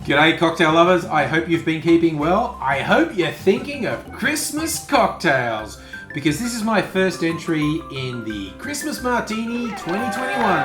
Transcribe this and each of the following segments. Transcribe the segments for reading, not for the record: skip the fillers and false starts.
G'day cocktail lovers, I hope you've been keeping well. I hope you're thinking of Christmas cocktails, because this is my first entry in the Christmas Martini 2021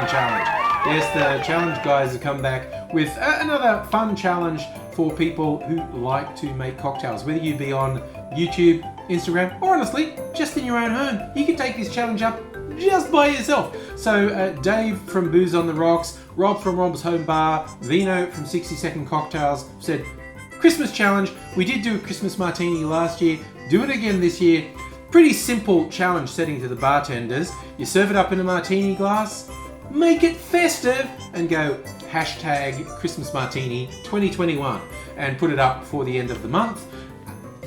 challenge. Yes, the challenge guys have come back with another fun challenge for people who like to make cocktails. Whether you be on YouTube, Instagram, or honestly, just in your own home, you can take this challenge up just by yourself. So Dave from Booze on the Rocks, Rob from Rob's Home Bar, Vino from 60 Second Cocktails said, Christmas challenge. We did do a Christmas Martini last year, do it again this year. Pretty simple challenge setting to the bartenders. You serve it up in a martini glass, make it festive, and go hashtag Christmas Martini 2021 and put it up for the end of the month.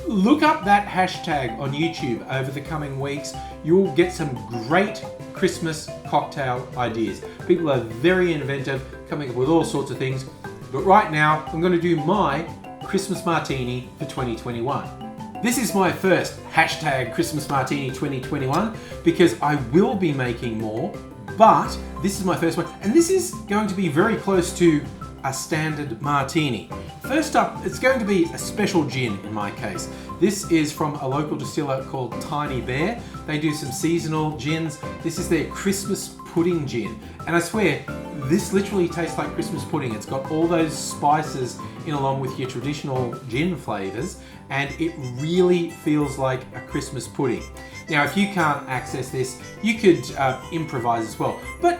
Look up that hashtag on YouTube over the coming weeks. You'll get some great Christmas cocktail ideas. People are very inventive, coming up with all sorts of things. But right now, I'm going to do my Christmas Martini for 2021. This is my first hashtag Christmas Martini 2021 because I will be making more, but this is my first one. And this is going to be very close to a standard martini. First up, it's going to be a special gin in my case. This is from a local distiller called Tiny Bear. They do some seasonal gins. This is their Christmas pudding gin. And I swear, this literally tastes like Christmas pudding. It's got all those spices in along with your traditional gin flavors, and it really feels like a Christmas pudding. Now, if you can't access this, you could improvise as well. But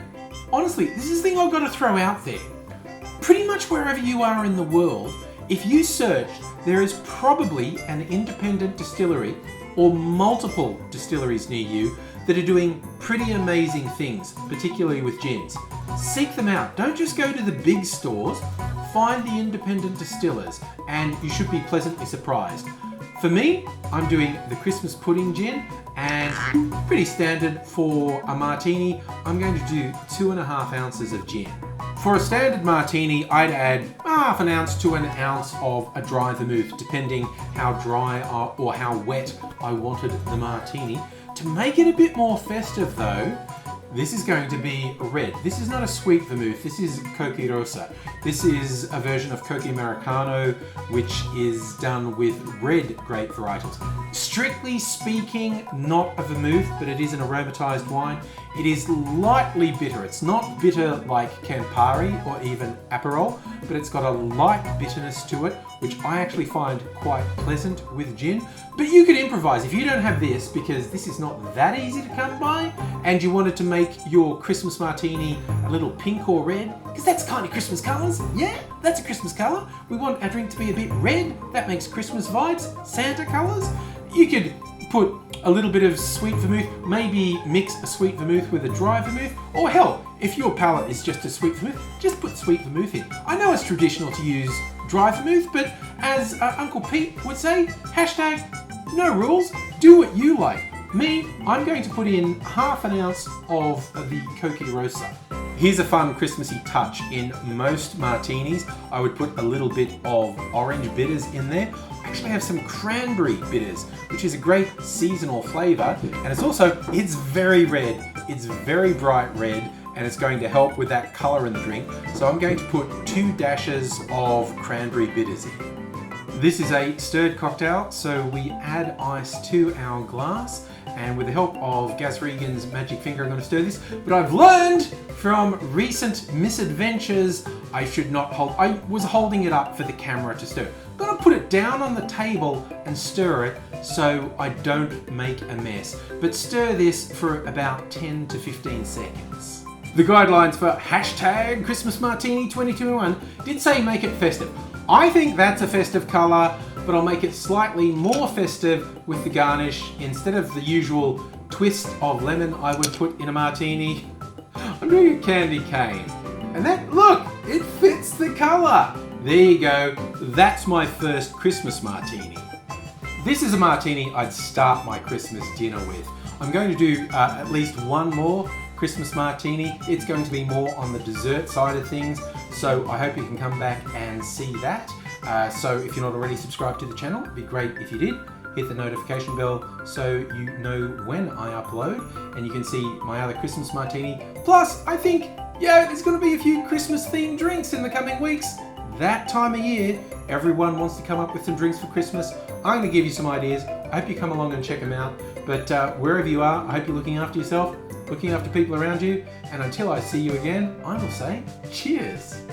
honestly, this is the thing I've got to throw out there. Pretty much wherever you are in the world, if you search, there is probably an independent distillery or multiple distilleries near you that are doing pretty amazing things, particularly with gins. Seek them out. Don't just go to the big stores. Find the independent distillers and you should be pleasantly surprised. For me, I'm doing the Christmas pudding gin, and pretty standard for a martini. I'm going to do 2.5 ounces of gin. For a standard martini, I'd add half an ounce to an ounce of a dry vermouth, depending how dry or how wet I wanted the martini. To make it a bit more festive though, this is going to be red. This is not a sweet vermouth, this is Cocchi Rosa. This is a version of Cocchi Americano, which is done with red grape varietals. Strictly speaking, not a vermouth, but it is an aromatized wine. It is lightly bitter. It's not bitter like Campari or even Aperol, but it's got a light bitterness to it, which I actually find quite pleasant with gin. But you could improvise if you don't have this, because this is not that easy to come by, and you wanted to make your Christmas martini a little pink or red, because that's kind of Christmas colours. Yeah, that's a Christmas colour. We want our drink to be a bit red. That makes Christmas vibes, Santa colours. You could put a little bit of sweet vermouth, maybe mix a sweet vermouth with a dry vermouth, or hell, if your palate is just a sweet vermouth, just put sweet vermouth in. I know it's traditional to use dry vermouth, but as Uncle Pete would say, hashtag no rules, do what you like. Me, I'm going to put in half an ounce of the Cocchi Rosa. Here's a fun Christmassy touch. In most martinis, I would put a little bit of orange bitters in there. I actually have some cranberry bitters, which is a great seasonal flavor. And it's very red. It's very bright red, and it's going to help with that color in the drink. So I'm going to put 2 dashes of cranberry bitters in. This is a stirred cocktail, so we add ice to our glass, and with the help of Gaz Regan's magic finger, I'm going to stir this. But I've learned from recent misadventures, I was holding it up for the camera to stir. I'm going to put it down on the table and stir it so I don't make a mess. But stir this for about 10 to 15 seconds. The guidelines for hashtag Christmas Martini 2021 did say make it festive. I think that's a festive colour, but I'll make it slightly more festive with the garnish. Instead of the usual twist of lemon I would put in a martini, I'm doing a candy cane. And that, look, it fits the colour. There you go, that's my first Christmas martini. This is a martini I'd start my Christmas dinner with. I'm going to do at least one more Christmas martini. It's going to be more on the dessert side of things, so I hope you can come back and see that. So if you're not already subscribed to the channel, it'd be great if you did. Hit the notification bell so you know when I upload, and you can see my other Christmas martini. Plus, I think, there's going to be a few Christmas themed drinks in the coming weeks. that time of year, everyone wants to come up with some drinks for Christmas. I'm going to give you some ideas. I hope you come along and check them out. But wherever you are, I hope you're looking after yourself, looking after people around you. And until I see you again, I will say cheers.